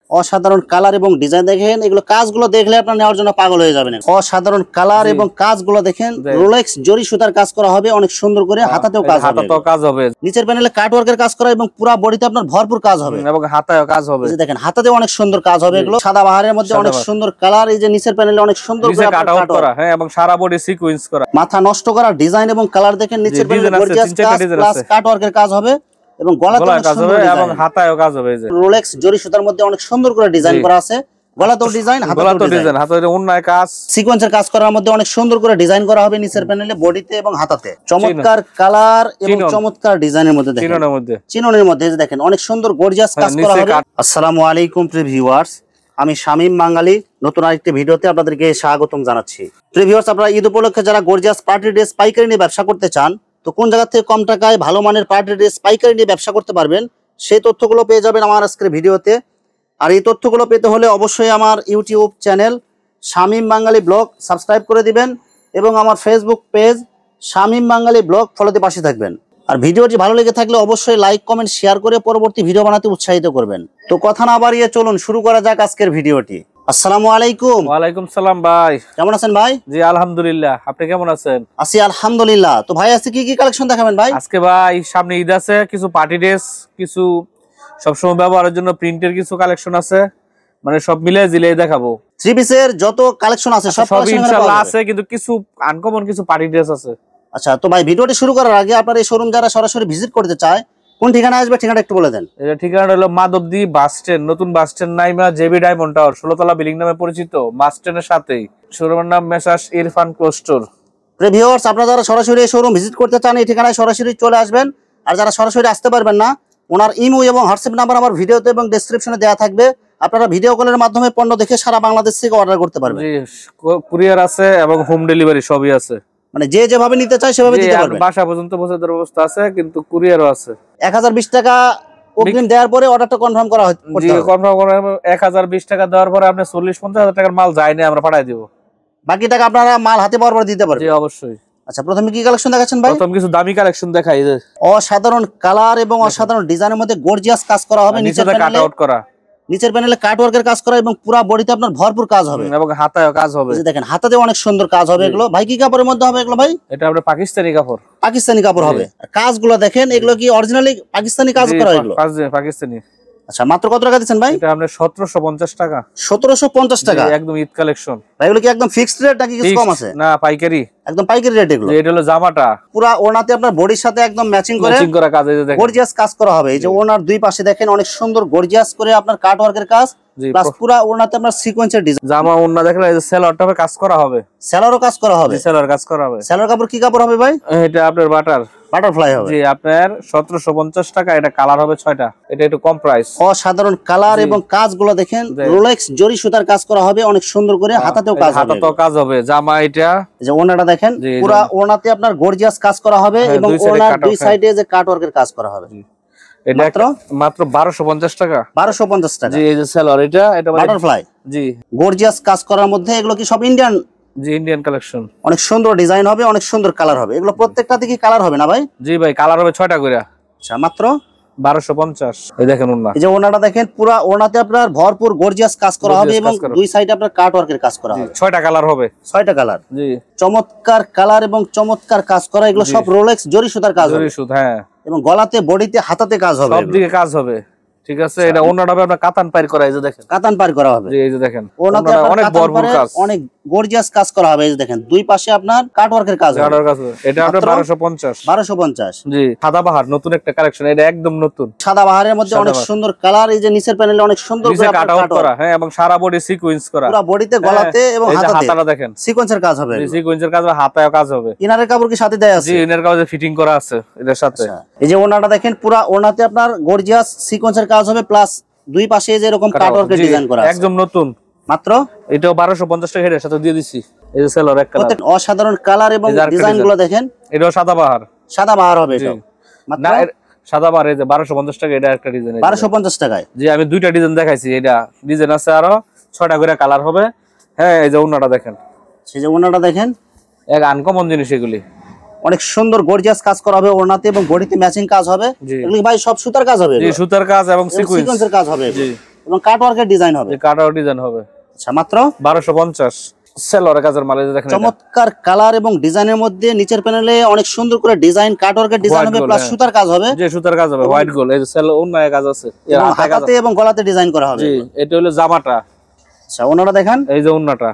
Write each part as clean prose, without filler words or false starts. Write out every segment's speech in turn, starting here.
অসাধারণ কালার এবং ডিজাইন দেখেন, এগুলো কাজগুলো দেখলে আপনার নেওয়ার জন্য পাগল হয়ে যাবেন। অসাধারণ কালার এবং কাজগুলো দেখেন, রোলেক্স জরি সুতার কাজ করা হবে অনেক সুন্দর করে, হাতাতেও কাজ হবে। নিচের প্যানেলে কাট ওয়ার্কের কাজ করা এবং পুরো বডিতে আপনার ভরপুর কাজ হবে এবং হাতায়ও কাজ হবে। এই দেখেন হাতাতে অনেক সুন্দর কাজ হবে। এগুলো সাদা বাহারের মধ্যে অনেক সুন্দর কালার, এই যে নিচের প্যানেলে অনেক সুন্দর করে কাট আউট করা, হ্যাঁ, এবং সারা বডি সিকোয়েন্স করা, মাথা নষ্ট করা ডিজাইন এবং কালার দেখেন। নিচের প্যানেলে গর্জিয়াস কাজ প্লাস কাট ওয়ার্কের কাজ হবে এবং গলাতে কাজ হবে এবং হাতায়ও কাজ হবে। এই যে রোলেক্স জরি সুতার মধ্যে অনেক সুন্দর করে ডিজাইন করা আছে, গলাতেও ডিজাইন, হাতাতেও ডিজাইন, হাতে ওন্নায় কাজ, সিকোয়েন্সের কাজ করার মধ্যে অনেক সুন্দর করে ডিজাইন করা হবে নিচের প্যানেলে, বডিতে এবং হাতাতে। চমৎকার কালার এবং চমৎকার ডিজাইনের মধ্যে দেখেন, চিননের মধ্যে দেখেন অনেক সুন্দর গর্জিয়াস কাজ করা হবে। আসসালামু আলাইকুম প্রিয় ভিউয়ার্স, আমি শামীম বাঙালি নতুন আরেকটি ভিডিওতে আপনাদেরকে স্বাগতম জানাচ্ছি। প্রিয় ভিউয়ার্স, আপনারা ঈদ উপলক্ষে যারা গর্জিয়াস পার্টি ড্রেস পাইকারি নিয়ে ব্যবসা করতে চান, তো কোন জায়গা থেকে কম টাকায় ভালো মানের পার্টি ড্রেস পাইকারি নিয়ে ব্যবসা করতে পারবেন, সেই তথ্যগুলো পেয়ে যাবেন আমার আজকের ভিডিওতে। আর এই তথ্যগুলো পেতে হলে অবশ্যই আমার ইউটিউব চ্যানেল শামীম বাঙালি ব্লগ সাবস্ক্রাইব করে দিবেন এবং আমার ফেসবুক পেজ শামীম বাঙালি ব্লগ ফলোতে পাশে থাকবেন। আর ভিডিওটি ভালো লেগে থাকলে অবশ্যই লাইক কমেন্ট শেয়ার করে পরবর্তী ভিডিও বানাতে উৎসাহিত করবেন। তো কথা না বাড়িয়ে চলুন শুরু করা যাক আজকের ভিডিওটি। আসসালামু আলাইকুম। ওয়ালাইকুম সালাম ভাই, কেমন আছেন ভাই? জি আলহামদুলিল্লাহ, আপনি কেমন আছেন? আছি আলহামদুলিল্লাহ। তো ভাই আজকে কি কি কালেকশন দেখাবেন ভাই? আজকে ভাই সামনে ঈদ আছে, কিছু পার্টি ড্রেস, কিছু সবসময় ব্যবহারের জন্য প্রিন্টের কিছু কালেকশন আছে, মানে সব মিলে জিলে দেখাবো। থ্রি পিসের যত কালেকশন আছে সব ইনশাআল্লাহ আছে, কিন্তু কিছু আনকমন কিছু পার্টি ড্রেস আছে। আচ্ছা, তো ভাই ভিডিওটি শুরু করার আগে আপনার এই শোরুম যারা সরাসরি ভিজিট করতে চায় কোন ঠিকানা আসবে, ঠিকানাটা একটু বলে দেন। এটা ঠিকানাটা হলো মাধবদী বাস স্ট্যান্ড, নতুন bus stand Naima JB diamond tower 16 তলা বিল্ডিং নামে পরিচিত, বাস স্ট্যান্ডের সাথেই। শোরুমের নাম মেসার্স ইরফান ক্লোথ স্টোর। প্রিয় ভিউয়ার্স, আপনারা যারা সরাসরি এই শোরুম ভিজিট করতে চান এই ঠিকানায় সরাসরি চলে আসবেন। আর যারা সরাসরি আসতে পারবেন না, ওনার ইমো এবং হোয়াটসঅ্যাপ নাম্বার আমার ভিডিওতে এবং ডেসক্রিপশনে দেওয়া থাকবে। আপনারা ভিডিও কলের মাধ্যমে পণ্য দেখে সারা বাংলাদেশ থেকে অর্ডার করতে পারবেন। জি, কুরিয়ার আছে এবং হোম ডেলিভারি সবই আছে, মানে যে যেভাবে নিতে চায় সেভাবে দিতে পারবেন। বাসা পর্যন্ত পৌঁছে দেওয়ার ব্যবস্থা আছে, কিন্তু কুরিয়ারও আছে। 1020 টাকা অগ্রিম দেওয়ার পরে অর্ডারটা কনফার্ম করা হয়। জি, কনফার্ম করা 1020 টাকা দেওয়ার পরে আপনি 40-50 হাজার টাকার মাল যায়নি আমরা পাঠিয়ে দিব, বাকি টাকা আপনারা মাল হাতে পাওয়ার পরে দিতে পারবেন। জি অবশ্যই। আচ্ছা, প্রথমে কি কালেকশন দেখাচ্ছেন ভাই? প্রথম কিছু দামি কালেকশন দেখাই। অসাধারণ কালার এবং অসাধারণ ডিজাইনের মধ্যে গর্জিয়াস কাজ করা হবে। নিচের প্যানেলে কাট ওয়ার্কের কাজ করা এবং পুরো বডিতে আপনার ভরপুর কাজ হবে এবং হাতায়ও কাজ হবে। এই দেখেন হাতাতে অনেক সুন্দর কাজ হবে। এগুলো ভাই কি কাপড়ের মধ্যে হবে এগুলো ভাই? এটা আমরা পাকিস্তানি কাপড়, পাকিস্তানি কাপড় হবে। কাজগুলো দেখেন, এগুলো কি অরিজিনালি পাকিস্তানি কাজ করা এগুলো? পাকিস্তানি। আচ্ছা, মাত্র কত টাকা দিচ্ছেন ভাই? এটা আমরা 1750 টাকা। 1750 টাকা একদম ঈদ কালেকশন ভাই। এগুলো কি একদম ফিক্সড রেট নাকি কিছু কম আছে? না, পাইকারি, একদম পাইকারি রেট। এগুলো এটা হলো জামাটা পুরো ওনাতে আপনার বডির সাথে একদম ম্যাচিং করা কাজ, এই যে দেখেন গর্জিয়াস কাজ করা হবে। এই যে ওনার দুই পাশে দেখেন অনেক সুন্দর গর্জিয়াস করে আপনার কাট ওয়ার্কের কাজ, প্লাস পুরো ওনাতে আপনার সিকোয়েন্সের ডিজাইন। জামা ওন্না দেখেন, এই যে সেলরটাবে কাজ করা হবে, সেলরও কাজ করা হবে। সেলর কাজ করা হবে। সেলর কাপড় কি কাপড় হবে ভাই? এটা আপনার বাটারফ্লাই হবে। জি, আপনার 1750 টাকা। এটা কালার হবে 6টা, এটা একটু কম প্রাইস। অসাধারণ কালার এবং কাজগুলো দেখেন, রোলেক্স জরি সুতার কাজ করা হবে অনেক সুন্দর করে, হাতাতেও কাজ হবে। জামা এটা যে ওনাটা দেখেন পুরো ওনাতে আপনার গর্জিয়াস কাজ করা হবে এবং ওনার দুই সাইডে যে কাট ওয়ার্কের কাজ করা হবে। এটা মাত্র 1250 টাকা। 1250 টাকা। জি, এই যে সেলর এটা বাটারফ্লাই। জি, গর্জিয়াস কাজ করার মধ্যে এগুলো কি সব ইন্ডিয়ান? জি, ইন্ডিয়ান কালেকশন। অনেক সুন্দর ডিজাইন হবে, অনেক সুন্দর কালার হবে। এগুলো প্রত্যেকটাতে কি কালার হবে না ভাই? জি ভাই, কালার হবে 6টা করে। আচ্ছা, মাত্র 1250। এই দেখেন ওন্না, এই যে ওনাটা দেখেন পুরো ওনাতে আপনার ভরপুর গর্জিয়াস কাজ করা হবে এবং দুই সাইডে আপনার কাট ওয়ার্কের কাজ করা হবে। 6টা কালার হবে। 6টা কালার। জি, চমৎকার কালার এবং চমৎকার কাজ করা। এগুলো সব রোলেক্স জরি সুতার কাজ হবে। জরি সুতা, হ্যাঁ, এবং গলাতে বডিতে হাতাতে কাজ হবে, সব দিকে কাজ হবে। ঠিক আছে, এটা ওন্নাটা হবে আপনার কাতান পার করা। এই যে দেখেন কাতান পার করা হবে। জি, এই যে দেখেন ওনাতে অনেক ভরপুর কাজ, অনেক গর্জিয়াস কাজ করা হবে। এই যে দেখেন দুই পাশে আপনার কাট ওয়ার্কের কাজ হবে। এটা আপনার 1250। 1250। জি, সাদা বাহার নতুন একটা কালেকশন, এটা একদম নতুন। সাদা বাহারের মধ্যে অনেক সুন্দর কালার। এই যে নিচের প্যানেলে অনেক সুন্দর করে কাট আউট করা, হ্যাঁ, এবং সারা বডি সিকোয়েন্স করা, পুরো বডিতে গলাতে এবং হাতাটা দেখেন সিকোয়েন্সের কাজ হবে। সিকোয়েন্সের কাজ হবে, হাতায়ও কাজ হবে। ইনারের কাপড় কি সাথে দেয়া আছে? জি, ইনার কাপড়ে ফিটিং করা আছে এর সাথে। এই যে ওনাটা দেখেন পুরো ওনাতে আপনার গর্জিয়াস সিকোয়েন্সের কাজ হবে, প্লাস দুই পাশে যে এরকম কাট ওয়ার্কের ডিজাইন করা আছে। একদম নতুন, মাত্র এটাও 1250 টাকা। এর সাথে দিয়ে দিছি এই যে সেলর এক কালার। অসাধারণ কালার এবং ডিজাইনগুলো দেখেন। এটাও সাদা বাহার। সাদা বাহার হবে এটা না, সাদা বাহার। এই যে 1250 টাকা। এটা একটা ডিজাইন 1250 টাকায়। জি, আমি দুইটা ডিজাইন দেখাইছি। এটা ডিজাইন আছে আরো 6টা করে কালার হবে। হ্যাঁ, এই যে ওন্নাটা দেখেন, সেই যে ওন্নাটা দেখেন, এক আনকমন জিনিস এগুলি। অনেক সুন্দর গর্জিয়াস কাজ করা হবে ওড়নাতে এবং বডিতে ম্যাচিং কাজ হবে। এগুলি ভাই সব সুতার কাজ হবে। জি, সুতার কাজ এবং সিকোয়েন্সের কাজ হবে। জি, এবং কাটওয়ার্কের ডিজাইন হবে। কাটওয়ার্ক ডিজাইন হবে। আচ্ছা, মাত্র 1250। সেলরের কাজের মাল এই যে দেখেন, চমৎকার কালার এবং ডিজাইনের মধ্যে নিচের প্যানেলে অনেক সুন্দর করে ডিজাইন, কাটওয়ার্কের ডিজাইন হবে, প্লাস সুতার কাজ হবে। যে সুতার কাজ হবে, হোয়াইট গোল্ড। এই যে সেল ওন্নায় কাজ আছে, এর হাতাতে এবং গলাতে ডিজাইন করা হবে। জি, এটা হলো জামাটা। আচ্ছা, ওনাটা দেখেন, এই যে ওন্নাটা,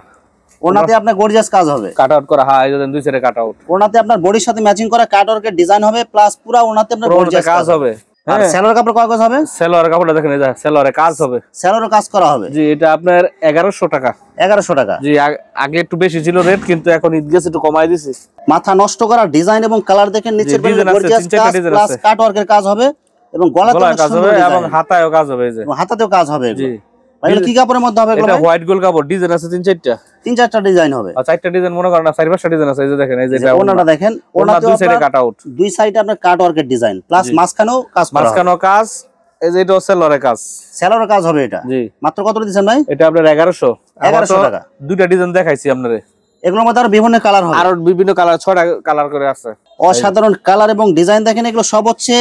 ওনাতে আপনার গর্জিয়াস কাজ হবে, কাটআউট করা। হ্যাঁ, এই যে দুই সাইডে কাটআউট। ওনাতে আপনার বডির সাথে ম্যাচিং করা কাটওয়ার্কের ডিজাইন হবে, প্লাস পুরো ওনাতে আপনার গর্জিয়াস কাজ হবে। আর সেলর কাপড় কয় গজ হবে? সেলরের কাপড়টা দেখেন, এই যে সেলরে কাজ হবে, সেলরও কাজ করা হবে। জি, এটা আপনার 1100 টাকা। 1100 টাকা। জি, আগে একটু বেশি ছিল রেট, কিন্তু এখন ঈদ গেছে, একটু কমাই দিছি। মাথা নষ্ট করা ডিজাইন এবং কালার দেখেন, নিচের গর্জিয়াস কাজ প্লাস কাটওয়ার্কের কাজ হবে এবং গলাতে কাজ হবে এবং হাতায়ও কাজ হবে। এই যে হাতাতেও কাজ হবে। জি, এগুলো কি কাপড়ের মধ্যে হবে? এটা হোয়াইট গোল্ড কাপড়, ডিজাইন আছে 3-4টা। 3-4টা ডিজাইন হবে। আর 4টা ডিজাইন মনে করেন না, 4-5টা ডিজাইন আছে। এই যে দেখেন, এই যে ওনাটা দেখেন, ওনাতে দুই সাইডে কাটআউট, দুই সাইডে আপনার কাটওয়ার্কের ডিজাইন প্লাস মাঝখানেও কাজ করা হবে। মাঝখানেও কাজ। এই যে এটা সেলরের কাজ, সেলরের কাজ হবে এটা। জি, মাত্র কত দিবেন ভাই? এটা আপনার 1100 টাকা। দুইটা ডিজাইন দেখাইছি আপনারে, এগুলোর মধ্যে আরো বিভিন্ন কালার হবে, আরো বিভিন্ন কালার, 6টা কালার করে আছে। অসাধারণ কালার এবং ডিজাইন দেখেন। এগুলো সব হচ্ছে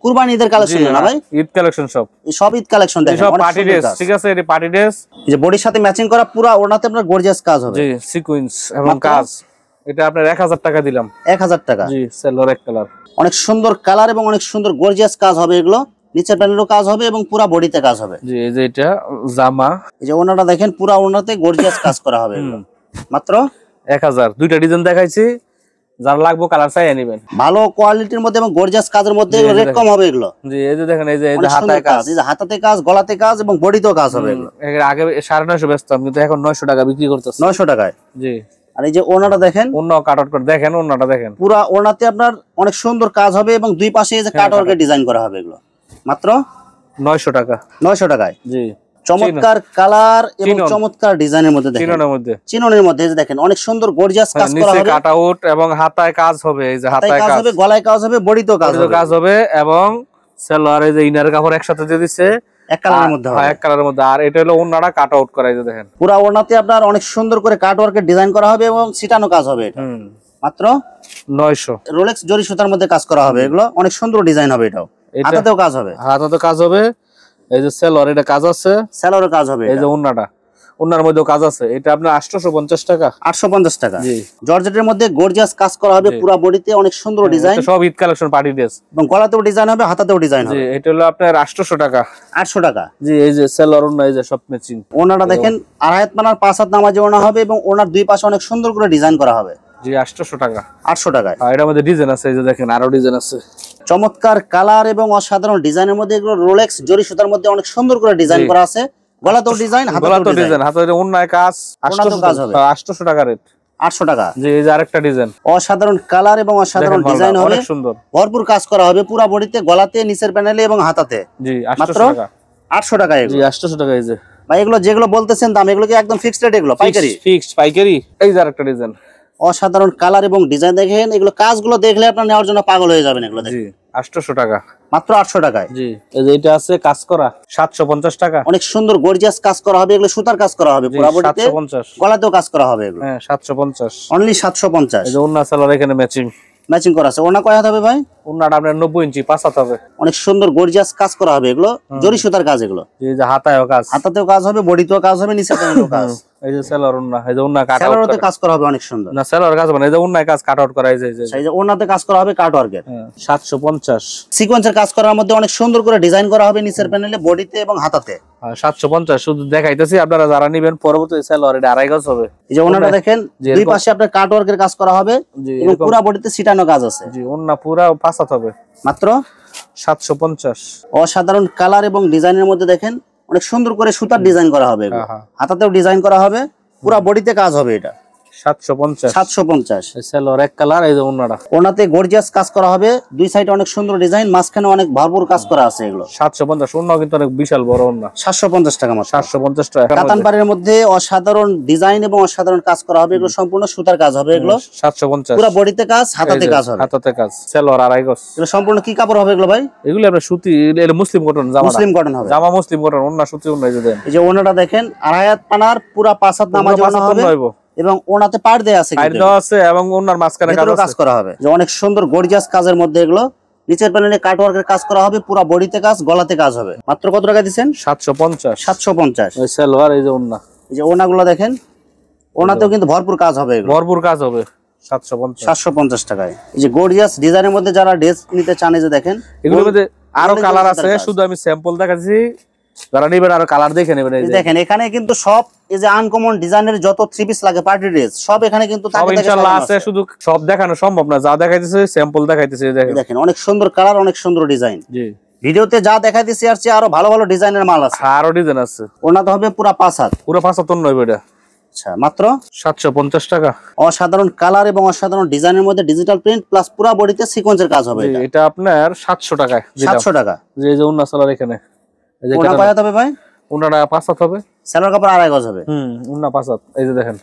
কুরবানি ঈদের কালেকশন না ভাই? ঈদ কালেকশন সব, সব ঈদ কালেকশন দেখেন, সব অনেক পার্টি সুন্দর ড্রেস। কাজ। ঠিক আছে, এটা পার্টি ড্রেস। এই যে বডির সাথে ম্যাচিং করা পুরো ওড়নাতে আপনার গর্জিয়াস কাজ হবে। জি, সিকোয়েন্স এবং কাজ। এটা আপনার 1000 টাকা দিলাম। 1000 টাকা। জি, সেলর এক কালার, অনেক সুন্দর কালার এবং অনেক সুন্দর গর্জিয়াস কাজ হবে। এগুলো নিচের প্যানেলও কাজ হবে এবং পুরো বডিতে কাজ হবে। জি, এই যে এটা জামা। এই যে ওড়নাটা দেখেন, পুরো ওড়নাতে গর্জিয়াস কাজ করা হবে। এগুলো মাত্র 1000। দুইটা ডিজাইন দেখাইছি, যার লাগবে কালার চাইয়ে নেবেন। ভালো কোয়ালিটির মধ্যে এবং গর্জিয়াস কাজের মধ্যে রেট কম হবে এগুলো। জি, এই যে দেখেন, এই যে হাতায় কাজ, এই যে হাতাতে কাজ, গলাতে কাজ এবং বডিতেও কাজ হবে। এগুলো আগে 950 বেচতাম, কিন্তু এখন 900 টাকা বিক্রি করতেছে। 900 টাকায়। জি, আর এই যে ওড়নাটা দেখেন, অন্য কাটআউট করে দেখেন, অন্যটা দেখেন, পুরা ওড়নাতে আপনার অনেক সুন্দর কাজ হবে এবং দুই পাশে এই যে কাটওয়ার্কের ডিজাইন করা হবে। এগুলো মাত্র 900 টাকা। 900 টাকায়। জি, চমৎকার কালার এবং চমৎকার ডিজাইনের মধ্যে দেখেন, চিননের মধ্যে এই যে দেখেন, অনেক সুন্দর গর্জিয়াস কাজ করা হবে। নিচে কাটআউট এবং হাতায় কাজ হবে। এই যে হাতায় কাজ হবে, গলায় কাজ হবে, বডিতেও কাজ হবে এবং সেলর এই যে ইনার কাপড় একসাথে দিয়ে দিচ্ছে, এক কালারের মধ্যে হবে। এক কালারের মধ্যে। আর এটা হলো ওন্নাটা কাটআউট করা। এই যে দেখেন, পুরো ওড়নাতে আপনার অনেক সুন্দর করে কাটওয়ার্কের ডিজাইন করা হবে এবং সিটানো কাজ হবে। এটা মাত্র 900। রোলেক্স জরি সুতার মধ্যে কাজ করা হবে। এগুলো অনেক সুন্দর ডিজাইন হবে। এটাও হাতাতেও কাজ হবে, হাতাতেও কাজ হবে। এই যে সেলর, এটা কাজ আছে, সেলরের কাজ হবে। এই যে ওন্নাটা, ওন্নার মধ্যেও কাজ আছে। এটা আপনার 850 টাকা। 850 টাকা। জি, জর্জেটের মধ্যে গর্জিয়াস কাজ করা হবে, পুরো বডিতে অনেক সুন্দর ডিজাইন। সব ঈদ কালেকশন পার্টি ড্রেস এবং গলাতেও ডিজাইন হবে, হাতাতেও ডিজাইন হবে। জি, এটা হলো আপনার 800 টাকা। 800 টাকা। জি, এই যে সেলর ওন্না, এই যে সব ম্যাচিং। ওনাটা দেখেন, আড়াইহাত পানার 5 হাত নামাজে ওনা হবে এবং ওনার দুই পাশে অনেক সুন্দর করে ডিজাইন করা হবে। জি, 800 টাকা। 800 টাকায়। আর এটার মধ্যে ডিজাইন আছে, এই যে দেখেন, আরো ডিজাইন আছে। চমৎকার কালার এবং অসাধারণ ডিজাইনের মধ্যে এগুলো রোলেক্স জরি সুতার মধ্যে অনেক সুন্দর করে ডিজাইন করা আছে। গলাতেও ডিজাইন, হাতাতেও ডিজাইন, হাতে ওন্নায় কাজ। 800 টাকা রেট। 800 টাকা। জি, এই যে আরেকটা ডিজাইন, অসাধারণ কালার এবং অসাধারণ ডিজাইন হবে, অনেক সুন্দর, ভরপুর কাজ করা হবে পুরো বডিতে, গলাতে, নিচের প্যানেলে এবং হাতাতে। জি, 800 টাকা। 800 টাকা এগুলো। জি, 800 টাকা। এই যে ভাই, এগুলো যেগুলো বলতেছেন দাম, এগুলো কি একদম ফিক্সড রেট? এগুলো পাইকারি? ফিক্সড পাইকারি। এই যে আরেকটা ডিজাইন, অসাধারণ কালার এবং ডিজাইন দেখেন। এগুলো কাজগুলো দেখলে আপনার নেওয়ার জন্য পাগল হয়ে যাবেন। এগুলো দেখেন, 800 টাকা। মাত্র 800 টাকায়। জি, এই যে এটা আছে কাজ করা, 750 টাকা। অনেক সুন্দর গর্জিয়াস কাজ করা হবে। এগুলো সুতার কাজ করা হবে পুরো বডিতে, 750। গলাতেও কাজ করা হবে। এগুলো হ্যাঁ, 750 অনলি 750। এই যে ওন্না সেলর এখানে ম্যাচিং ম্যাচিং করা আছে। ওনা কয় হাত হবে ভাই? ওন্নাটা আপনার 90 ইঞ্চি, 5 হাত হবে। অনেক সুন্দর গর্জিয়াস কাজ করা হবে। এগুলো জরি সুতার কাজ। এগুলো এই যে হাতায়ও কাজ, হাতাতেও কাজ হবে, বডিতেও কাজ হবে, নিচে প্যানেলেও কাজ। এই যে সেলর ওন্না, এই যে ওন্না কাট আউট সেলরতে কাজ করা হবে অনেক সুন্দর। না, সেলর কাজ মানে এই যে ওন্নায় কাজ কাট আউট করা। এই যে এই যে ওনাতে কাজ করা হবে কাট ওয়ার্কের। 750। সিকোয়েন্সের কাজ করার মধ্যে অনেক সুন্দর করে ডিজাইন করা হবে নিচের প্যানেলে, বডিতে এবং হাতাতে। 750 শুধু দেখাইতেছি, আপনারা যারা নেবেন পরবর্তী সেলর, এটা 2.5 গজ হবে। এই যে ওনাটা দেখেন, দুই পাশে আপনার কাট ওয়ার্কের কাজ করা হবে এবং পুরো বডিতে সিটানো কাজ আছে। জি, ওন্না পুরা 5 হাত হবে। মাত্র 750। অসাধারণ কালার এবং ডিজাইনের মধ্যে দেখেন, অনেক সুন্দর করে সুতার ডিজাইন করা হবে। হাতাতেও ডিজাইন করা হবে, পুরো বডিতে কাজ হবে। এটা 750। 750। সেলর এক কালার। এই যে ওন্নাটা, ওনাতে গর্জিয়াস কাজ করা হবে, দুই সাইডে অনেক সুন্দর ডিজাইন, মাঝখানে অনেক ভরপুর কাজ করা আছে। এগুলো 750। ওন্না কিন্তু অনেক বিশাল বড় ওন্না। 750 টাকা মাত্র। 750 টাকা। কাতান পাড়ের মধ্যে অসাধারণ ডিজাইন এবং অসাধারণ কাজ করা হবে। এগুলো সম্পূর্ণ সুতার কাজ হবে। এগুলো 750। পুরো বডিতে কাজ, হাতাতে কাজ হবে। হাতাতে কাজ, সেলর 2.5 গজ। এগুলো সম্পূর্ণ কি কাপড় হবে এগুলো ভাই? এগুলো আপনার সুতি, এটা মুসলিম কটন জামা। মুসলিম কটন হবে। জামা মুসলিম কটন, ওন্না সুতি ওন্না। এই যে দেন, এই যে ওনাটা দেখেন, আড়াই হাত পানার পুরো 5 হাত নামাজ ওনা হবে এবং ওনাতে পাড় দেয়া আছে, পাড় দেওয়া আছে এবং ওন্নার মাঝখানে কাজ করা হবে। যে অনেক সুন্দর গর্জিয়াস কাজের মধ্যে এগুলো নিচের প্যানেলে কাট ওয়ার্কের কাজ করা হবে, পুরো বডিতে কাজ, গলাতে কাজ হবে। মাত্র কত টাকা দিচ্ছেন? 750। 750। ওই সালোয়ার, এই যে ওন্না, এই যে ওনাগুলো দেখেন, ওনাতেও কিন্তু ভরপুর কাজ হবে, ভরপুর কাজ হবে। 750 টাকায়। এই যে গর্জিয়াস ডিজাইনের মধ্যে যারা ড্রেস নিতে চান, এই যে দেখেন এগুলোর মধ্যে আরো কালার আছে, শুধু আমি স্যাম্পল দেখাচ্ছি, যারা নেবেন আরো কালার দেখে নেবেন। এই দেখেন এখানে কিন্তু সব এই যে আনকমন ডিজাইনের যত থ্রি পিস লাগে পার্টি ড্রেস সব এখানে কিন্তু ইনশাআল্লাহ আছে, শুধু সব দেখানো সম্ভব না, যা দেখাইতেছে স্যাম্পল দেখাইতেছে। দেখেন অনেক সুন্দর কালার, অনেক সুন্দর ডিজাইন। জি, ভিডিওতে যা দেখাইতেছি আর চেয়ে আরো ভালো ভালো ডিজাইনের মাল আছে, আরো ডিজাইন আছে। ওনাতে হবে পুরো 5 হাত, পুরো 5 হাত নয় এটা। আচ্ছা, মাত্র 750 টাকা। অসাধারণ কালার এবং অসাধারণ ডিজাইনের মধ্যে ডিজিটাল প্রিন্ট প্লাস পুরো বডিতে সিকোয়েন্সের কাজ হবে। এটা আপনার 700 টাকায়। 700 টাকা। যে যে ওন্না সালোয়ার এখানে, এই যে ওনা পায়া হবে ভাই, ওন্নাটা 5 হাত হবে, সালোয়ার কাপড় আড়াই গজ হবে। ওন্না 5 হাত। এই যে দেখেন,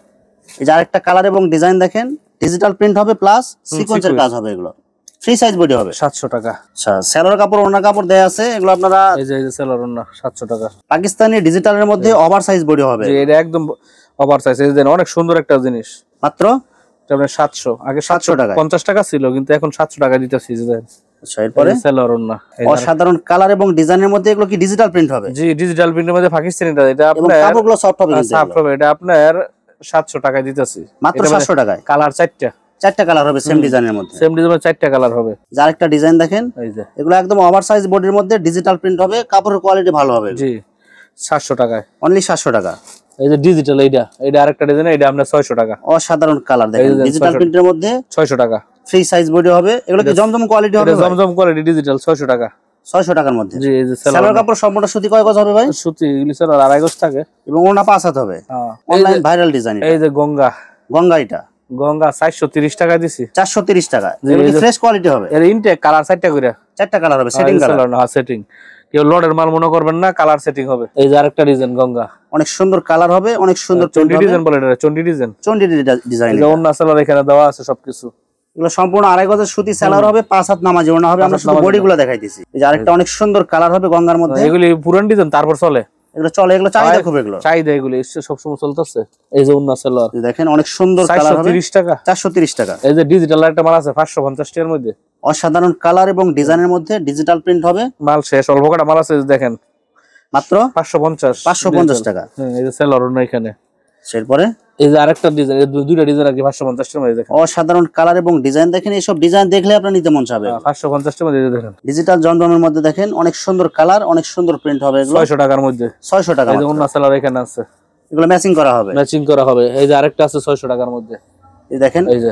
এই যে আরেকটা কালার এবং ডিজাইন দেখেন, ডিজিটাল প্রিন্ট হবে প্লাস সিকোয়েন্সের কাজ হবে। এগুলো ফ্রি সাইজ বডি হবে, 700 টাকা। আচ্ছা, সালোয়ার কাপড় ওনা কাপড় দেয়া আছে, এগুলো আপনারা এই যে সালোয়ার ওন্না 700 টাকা। পাকিস্তানি ডিজিটালের মধ্যে ওভার সাইজ বডি হবে, এটা একদম ওভার সাইজ। এই দেখেন অনেক সুন্দর একটা জিনিস, মাত্র এটা আপনার 700। আগে 700 টাকা, 50 টাকা ছিল, কিন্তু এখন 700 টাকা দিতেছি। দেখেন, আচ্ছা, এরপরে সালোয়ার ওন্না অসাধারণ কালার এবং ডিজাইনের মধ্যে, এগুলো কি ডিজিটাল প্রিন্ট হবে? জি, ডিজিটাল প্রিন্টের মধ্যে পাকিস্তানিটা, এটা এবং আপনার কাপড়গুলো সফট হবে, কিন্তু সফট হবে। এটা আপনার 700 টাকায় দিতেছি, মাত্র 700 টাকায়। কালার 4টা কালার হবে সেম ডিজাইনের মধ্যে, সেম ডিজাইনের 4টা কালার হবে। যার একটা ডিজাইন দেখেন, এই যে এগুলো একদম ওভার সাইজ বডির মধ্যে ডিজিটাল প্রিন্ট হবে, কাপড়ের কোয়ালিটি ভালো হবে। জি, 700 টাকায়, অনলি 700 টাকা। এই যে ডিজিটাল, এটা আরেকটা ডিজাইন, এটা আপনার 600 টাকা। অসাধারণ কালার দেখেন, ডিজিটাল প্রিন্টের মধ্যে 600 টাকা। ফ্রি সাইজ বডি হবে, এগুলো কি জমজম কোয়ালিটি হবে? জমজম কোয়ালিটি ডিজিটাল 600 টাকা। 600 টাকার মধ্যে। জি, এই যে সালোয়ার কাপড় সম্পূর্ণ সুতি কয় গজ হবে ভাই? সুতি ইলিশের আড়াই গজ থাকে, এবং ওনা 5 হাত হবে। Online viral design. এই যে গঙ্গা, এটা গঙ্গা 430 টাকা দিছি। 430 টাকা। এগুলো কি ফ্রেশ কোয়ালিটি হবে? এর ইনটেক কালার 4টা করে, 4টা কালার হবে, সেটিং কালার না, সেটিং। কেউ লটের মাল মনে করবেন না, কালার সেটিং হবে। এই যে আরেকটা ডিজাইন গঙ্গা, অনেক সুন্দর কালার হবে, অনেক সুন্দর চন্ডি ডিজাইন বলে, এটা চন্ডি ডিজাইন। চন্ডি ডিজাইন, এই যে ওন্না সালোয়ার এখানে দেওয়া আছে সবকিছু। এগুলো সম্পূর্ণ আড়াই গজের সুতি সালোয়ার হবে, 5 হাত নামাজি ওনা হবে। আমরা শুধু বডিগুলো দেখাইতেছি। এই যে আরেকটা অনেক সুন্দর কালার হবে গঙ্গার মধ্যে। এগুলি পুরান ডিজাইন, তারপর চলে, এগুলো চলে, এগুলো চাহিদা খুব, এগুলো চাহিদা, এগুলি সবসময় চলতেছে। এই যে ওন্না সালোয়ার দেখেন, অনেক সুন্দর কালার হবে, 430 টাকা। 430 টাকা। এই যে ডিজিটাল একটা মাল আছে 550 টাকার মধ্যে, অসাধারণ কালার এবং ডিজাইনের মধ্যে ডিজিটাল প্রিন্ট হবে। মাল শেষ, অল্প কটা মাল আছে, দেখেন, মাত্র 550 টাকা। এই যে সালোয়ার ওন্না এখানে। এরপরে এই যে আরেকটা ডিজাইন, দুইটা ডিজাইন আর কি 550 টাকার মধ্যে। দেখেন অসাধারণ কালার এবং ডিজাইন দেখেন, এইসব ডিজাইন দেখলে আপনার নিতে মন চাবে। 550 টাকার মধ্যে দেখেন, ডিজিটাল জমজমের মধ্যে দেখেন, অনেক সুন্দর কালার, অনেক সুন্দর প্রিন্ট হবে। এগুলো 600 টাকার মধ্যে। 600 টাকা। এই যে ওন্না সালোয়ার এখানে আছে, এগুলো ম্যাচিং করা হবে, ম্যাচিং করা হবে। এই যে আরেকটা আছে 600 টাকার মধ্যে, এই দেখেন, এই যে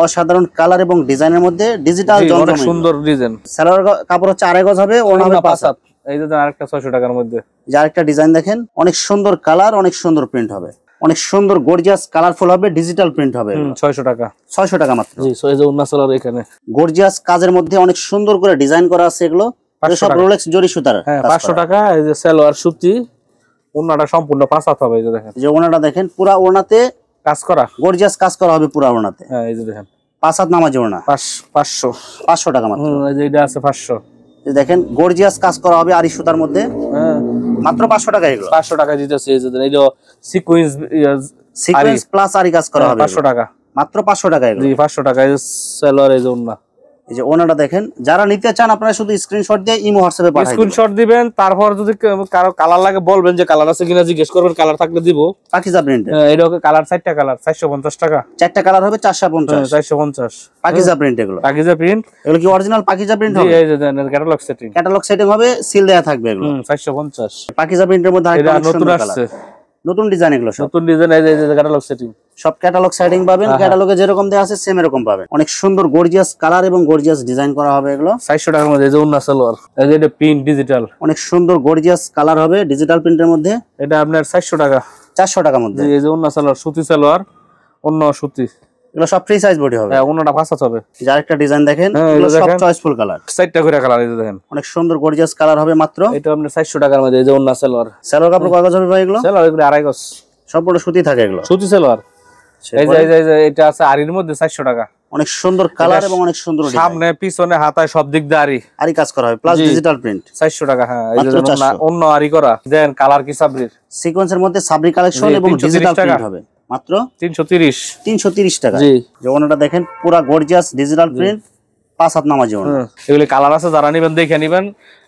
অসাধারণ কালার এবং ডিজাইনের মধ্যে ডিজিটাল জমজম, অনেক সুন্দর ডিজাইন। সালোয়ার কাপড় হচ্ছে আড়াই গজ হবে, ওনা হবে 5 হাত। এই যে আরেকটা 600 টাকার মধ্যে, যে আরেকটা ডিজাইন দেখেন, অনেক সুন্দর কালার, অনেক সুন্দর প্রিন্ট হবে, অনেক সুন্দর গর্জিয়াস কালারফুল হবে, ডিজিটাল প্রিন্ট হবে। 600 টাকা। 600 টাকা মাত্র। জি, এই যে ওন্না সালোয়ার এখানে গর্জিয়াস কাজের মধ্যে অনেক সুন্দর করে ডিজাইন করা আছে। এগুলো সব রোলেক্স জরি সুতার। হ্যাঁ, 500 টাকা। এই যে সালোয়ার সুতি, ওন্নাটা সম্পূর্ণ 5 হাত হবে। এই যে দেখেন, যে ওনাটা দেখেন, পুরা ওনাতে কাজ করা, গর্জিয়াস কাজ করা হবে পুরা ওনাতে। হ্যাঁ, এই যে দেখেন, 5 হাত নামাজি ওনা, 500 টাকা মাত্র। এই যে এটা আছে 500। এই দেখেন, গর্জিয়াস কাজ করা হবে আরি সুতার মধ্যে, হ্যাঁ, মাত্র 500 টাকা। এগুলো 500 টাকা দিতেছে। এই যে এইটা সিকোয়েন্স প্লাস আরি কাজ করা হবে, 500 টাকা মাত্র 500 টাকা। এগুলো জি, 500 টাকা। এই যে সালোয়ার, এই যে ওন্না, এই যে ওনাটা দেখেন, যারা নিতে চান আপনারা শুধু স্ক্রিনশট দিয়ে ইমো হোয়াটসঅ্যাপে পাঠাই দিবেন। স্ক্রিনশট দিবেন, তারপর যদি কারো কালার লাগে বলবেন যে কালার আছে কিনা, জিজ্ঞেস করবেন, কালার থাকলে দিব। পাকিজা প্রিন্টের এটা কালার 4টা কালার, 450 টাকা। 4টা কালার হবে, 450। 450 পাকিজা প্রিন্ট। এগুলো পাকিজা প্রিন্ট। এগুলো কি অরিজিনাল পাকিজা প্রিন্ট জি, হবে? এই যে দেন, ক্যাটালগ সেটিং, ক্যাটালগ সেটিং হবে, সিল দেয়া থাকবে। এগুলো 450। পাকিজা প্রিন্টের মধ্যে এটা আরেকটা নতুন সুন্দর আসছে, কালার, নতুন ডিজাইন। এগুলো সব নতুন ডিজাইন। এই যে ক্যাটালগ সেটিং, সব ক্যাটালগ সেটিং পাবেন। ক্যাটালগে যেরকম দেয়া আছে সেম এরকম পাবেন। অনেক সুন্দর গর্জিয়াস কালার এবং গর্জিয়াস ডিজাইন করা হবে। এগুলো 400 টাকার মধ্যে। এই যে ওন্না সালোয়ার, এই যে এটা প্রিন্ট ডিজিটাল, অনেক সুন্দর গর্জিয়াস কালার হবে ডিজিটাল প্রিন্টের মধ্যে। এটা আপনার 400 টাকা। 400 টাকার মধ্যে। এই যে ওন্না সালোয়ার, সুতি সালোয়ার, অন্য সুতি। এগুলো সব ফ্রি সাইজ বডি হবে। হ্যাঁ, অন্যটা 5 হাত হবে। যে আরেকটা ডিজাইন দেখেন, এগুলো সব চয়েসফুল কালার, 4টা করে কালার। এই যে দেখেন, অনেক সুন্দর গর্জিয়াস কালার হবে। মাত্র এটা আপনার 400 টাকার মধ্যে। এই যে ওন্না সালোয়ার, সালোয়ার কাপড় কয় গজ হবে ভাই? এগুলো সালোয়ার এগুলো আড়াই গজ, সম্পূর্ণ সুতি থাকে। এগুলো সুতি সালোয়ার। এই যে এটা আছে আরির মধ্যে, 400 টাকা। অনেক সুন্দর কালার এবং অনেক সুন্দর ডিজাইন, সামনে পিছনে হাতায় সব দিক দিয়ে আরি কাজ করা হবে প্লাস ডিজিটাল প্রিন্ট। 400 টাকা। হ্যাঁ, এই যে অন্য আরি করা, দেন কালার কি সাবরির, সিকোয়েন্সের মধ্যে সাবরি কালেকশন এবং ডিজিটাল প্রিন্ট হবে। মাত্র 330 টাকা। জি, যে ওনাটা দেখেন, পুরা গর্জিয়াস ডিজিটাল প্রিন্ট 5 হাত নামাজি ওড়না। এগুলি কালার আছে, যারা নিবেন দেখে নিবেন,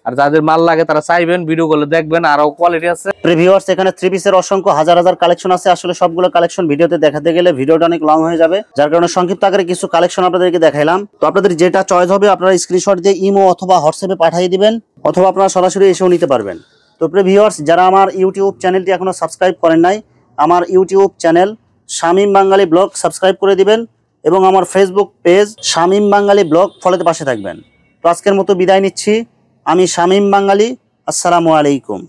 আর যাদের মাল লাগে তারা চাইবেন ভিডিও কলে দেখবেন, আরো কোয়ালিটি আছে। ভিউয়ার্স, এখানে 3 পিসের অসংখ্য হাজার হাজার কালেকশন আছে। আসলে সবগুলো কালেকশন ভিডিওতে দেখাতে গেলে ভিডিওটা অনেক লং হয়ে যাবে, যার কারণে সংক্ষিপ্ত আকারে কিছু কালেকশন আপনাদেরকে দেখাইলাম। তো আপনাদের যেটা চয়েস হবে আপনারা স্ক্রিনশট দিয়ে ইমো অথবা হোয়াটসঅ্যাপে পাঠিয়ে দিবেন, অথবা আপনারা সরাসরি এসেও নিতে পারবেন। তো ভিউয়ার্স, যারা আমার ইউটিউব চ্যানেলটি এখনো সাবস্ক্রাইব করেন নাই, আমার ইউটিউব চ্যানেল শামীম বাঙালি ব্লগ সাবস্ক্রাইব করে দিবেন, এবং আমার ফেসবুক পেজ শামীম বাঙালি ব্লগ ফলোতে পাশে থাকবেন। তো আজকের মতো বিদায় নিচ্ছি, আমি শামীম বাঙালি। আসসালামু আলাইকুম।